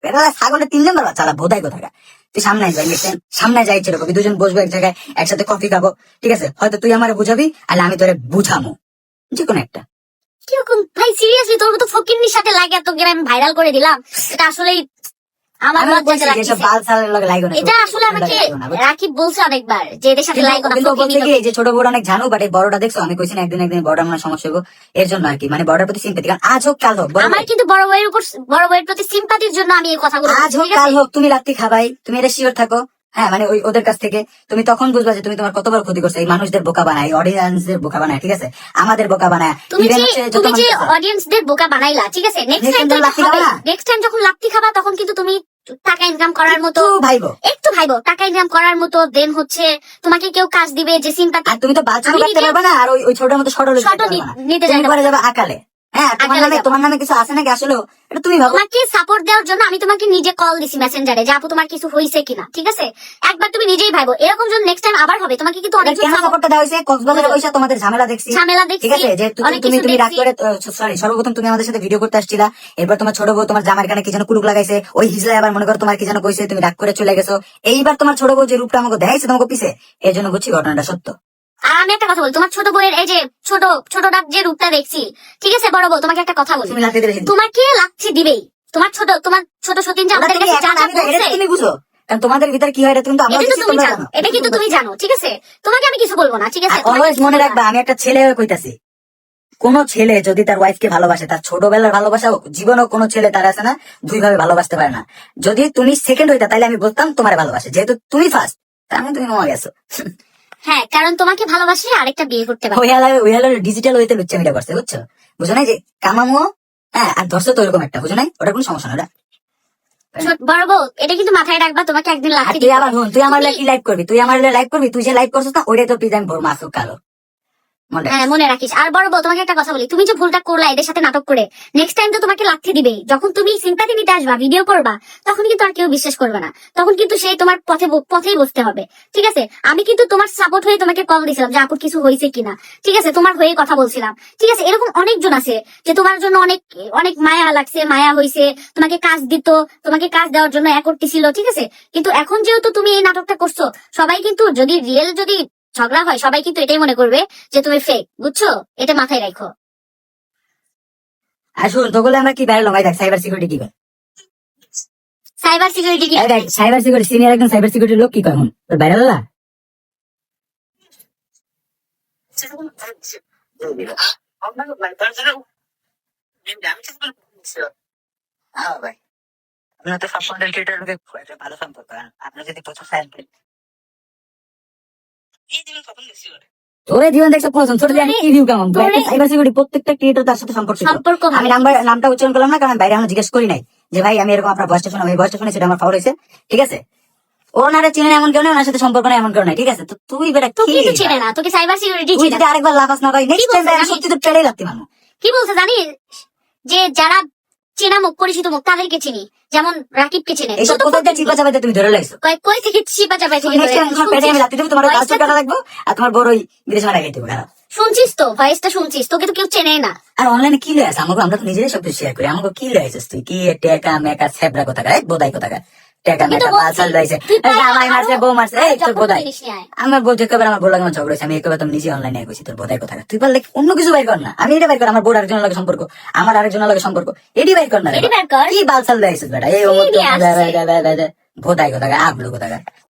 এটা ছাগলের 3 নম্বর বাচ্চা ভোদাই কোথাকা। তুই সামনে যাই, সামনে যাই ছিল কবি, দুজন বসবো এক জায়গায়, একসাথে কফি খাবো, ঠিক আছে? হয়তো তুই আমারে বুঝাবি, আর আমি তোরে বুঝামো, যে কোনো একটা। কিরকম ভাই, সিরিয়াসলি তোর মতো ফকিন্নির সাথে লাগে তোকে আমি ভাইরাল করে দিলাম, এটা আসলেই আমার লজ্জা লাগছে। এটা আসলে আমাকে রাকিব বলছে অনেকবার যে এদের সাথে লাইক না, বলতে কি যে ছোট বড় অনেক জানো, বাট এই বড়টা দেখছো, আমি কইছি না একদিন বড়টা মানে সমস্যা হবো, এর জন্য আর কি, মানে বড়টার প্রতি সিম্পাথি। কারণ আজ হোক কাল হোক, আমার কিন্তু বড় ভাইয়ের প্রতি সিম্পাথির জন্য আমি এই কথাগুলো, আজ হোক কাল হোক, তুমি রাত্রি খাবাই, তুমি এটা শিওর থাকো। হ্যাঁ, মানে ওদের কাছ থেকে তুমি তখন বুঝবা যে তুমি তোমার কত বড় ক্ষতি করছো। এই মানুষদের বোকা বানায়, অডিয়েন্সদের বোকা বানায়, ঠিক আছে? আমাদের বোকা বানায়। তুমি যে অডিয়েন্সদের বোকা বানাইলা, ঠিক আছে? নেক্সট টাইম যখন লাত্তি খাবা তখন কিন্তু তুমি টাকা ইনকাম করার মতো একটু ভাইবো, টাকা ইনকাম করার মতো, দেন হচ্ছে তোমাকে কেউ কাজ দিবে যে সিম্পাথি। তুমি তো বাচ্চা করতে পারবে না, আর ওই ছোটর মতো শর্ট নিতে যাবে আকালে। হ্যাঁ, তোমার নামে কিছু আছে নাকি আসলে? এটা তুমি ভাবো। তোমাকে সাপোর্ট দেওয়ার জন্য আমি তোমাকে নিজে কল দিছি মেসেঞ্জারে যে আপু তোমার কিছু হইছে কিনা, ঠিক আছে? একবার তুমি নিজেই ভাইবো, এরকম যদি নেক্সট টাইম আবার হবে তোমাকে কিন্তু অনেক সাপোর্টটা দেওয়া হয়েছে। কক্সবাজারে বসে তোমাদের ঝামেলা দেখছি, ঠিক আছে? যে তুমি রাগ করে, সরি, সর্বপ্রথম তুমি আমাদের সাথে ভিডিও করতে আসছিলা, এরপর তোমার ছোট বউ তোমার জামার কানে কি যেন কুলুক লাগাইছে, ওই হিজলা আবার মনে করো তোমার কি যেন কইছে, তুমি রাগ করে চলে গেছো। এইবার তোমার ছোট বউ যে রূপটা আমাকে দেখাইছে তোমাকে পিছে, এর জন্য বুঝছি ঘটনাটা সত্য। আর আমি একটা কথা বলি, তোমার ছোট বউয়ের এই যে ছোটটা যে রূপটা দেখছি, ঠিক আছে? বড় বউ তোমাকে একটা কথা বলি, তোমাকে লাচ্ছি দিবেই। তোমার ছোট সতীন যে আমাদের কাছে যা যা বলছে তুমি বুঝো, কারণ তোমাদের ভিতরে কি হয় এটা কিন্তু আমরা জানো, এটা কিন্তু তুমি জানো, ঠিক আছে? তোমাকে আমি কিছু বলবো না, ঠিক আছে? অলওয়েজ মনে রাখবা, আমি একটা ছেলে হয়ে কইতাছি, কোন ছেলে যদি তার ওয়াইফকে ভালোবাসে, তার ছোটবেলার ভালোবাসা হোক, জীবনেও কোনো ছেলে তার আছে না দুই ভাবে ভালোবাসতে পারে না। যদি তুমি সেকেন্ড হইতা তাহলে আমি বলতাম তোমার ভালোবাসে, যেহেতু তুমি ফার্স্ট, তার মানে তুমি মরে গেছো। হ্যাঁ, কারণ তোমাকে ভালোবাসলে আরেকটা বিয়ে করতে পারবে। ওই হলো ডিজিটাল ওয়েতে লুচ্চামিটা করছে, বুঝছো? বুঝো না যে কামামো, হ্যাঁ, আর ধরছো তো এরকম একটা, বুঝো না? ওটা কোনো সমস্যা না। বড় বউ, এটা কিন্তু মাথায় রাখবা, তোমাকে একদিন লাথি তুই আবার তুই আমার কি লাইভ করবি, তুই যে লাইভ করছিস না, ওইটাই তো প্রিজাইন ভোর মাসুক কালো। হ্যাঁ, মনে রাখিস। আর বড় বউ, তোমাকে একটা কথা বলি, তুমি যে ভুলটা করলা এদের সাথে নাটক করে, নেক্সট টাইম তো তোমাকে লাথি দিবে। যখন তুমি সিম্পাথি নিতে আসবা, ভিডিও করবা, তখন কিন্তু আর কেউ বিশ্বাস করবে না, তখন কিন্তু সেই তোমার পথেই বসতে হবে, ঠিক আছে? আমি কিন্তু তোমার সাপোর্ট হয়ে তোমাকে কল দিয়েছিলাম যে আপুর কিছু হয়েছে কিনা, ঠিক আছে? তোমার হয়ে কথা বলছিলাম, ঠিক আছে? এরকম অনেকজন আছে যে তোমার জন্য অনেক অনেক মায়া লাগছে, মায়া হয়েছে, তোমাকে কাজ দিত, তোমাকে কাজ দেওয়ার জন্য করতেছিল, ঠিক আছে? কিন্তু এখন যেহেতু তুমি এই নাটকটা করছো, সবাই কিন্তু যদি রিয়েল যদি ঝগড়া হয়, সবাই কিন্তু এটাই মনে করবে যে তুমি ফেক, বুঝছো? এটা মাথায় রাখো। আসুন তো বলে আমরা কি বাইরে লঙ্গাই দেখ, সাইবার সিকিউরিটি কি সাইবার সিকিউরিটি কি সাইবার সিকিউরিটি সিনিয়র একজন সাইবার সিকিউরিটি লোক কি কয় এখন বাইরে লালা আপনার তো সব কন্টেন্ট ক্রিয়েটর লোকে ভালো সম্পর্ক, আপনার যদি প্রচুর ফ্যান তোরে জীবন দেখছো প্রথম ছোট দিয়ে কি ভিউ কেমন সাইবার সিকিউরিটি প্রত্যেকটা ক্রিয়েটর তার সাথে সম্পর্ক। আমি নামটা উচ্চারণ করলাম না, কারণ বাইরে এখন জিজ্ঞেস করি নাই যে ভাই আমি এরকম আপনার ভয়েসটা শুনলাম, এই ভয়েসটা শুনে সেটা আমার ফাউল হয়েছে, ঠিক আছে? ওনারে চিনে এমন কেউ নেই, ওনার সাথে সম্পর্ক নেই এমন কেউ নাই, ঠিক আছে? তো তুই বেটা কি চিনে না, তোকে সাইবার সিকিউরিটি তুই যদি আরেকবার লাফাস না ভাই, নেক্সট টাইম সত্যি তো ট্রেডে লাগতে মানো। কি বলছে জানিস? যে যারা চেনা মুখ, পরিচিত মুখ, তাদেরকে চিনি, যেমন রাকিবকে চিনে। এইসব কোথায় চিপা চাপাইতে তুমি ধরে লাগছো? কই থেকে চিপা চাপাই থেকে তোমার কালচার কাটা লাগবো, আর তোমার বড় ওই বিদেশে মারা গেছে খারাপ। শুনছিস তো ভয়েসটা, শুনছিস? তোকে তো কেউ চেনে না। আর অনলাইনে কি লয়ে আছে আমাকে, আমরা তো নিজেরাই সব কিছু শেয়ার করি, আমাকে কি লয়ে আছিস তুই? কি টেকা মেকা ছ্যাবড়া কোথাকার, বোধাই কোথাকার, টেকা মেকা বালসাল রয়েছে, জামাই মারছে, বউ মারছে, এই তোর বোধাই। আমার বউ একবার আমার বউ লাগে ঝগড়া হয়েছে, আমি একবার তুমি নিজে অনলাইনে গেছি, তোর বোধাই কোথাকার। তুই পারলে অন্য কিছু বাইর কর না, আমি এটা বাইর কর, আমার বউর আরেকজনের লাগে সম্পর্ক, আমার আরেকজনের লাগে সম্পর্ক, এটি বাইর কর না। কি বালসাল রয়েছে বেটা, এই বোধাই কোথাকার, আবলু কোথাকার।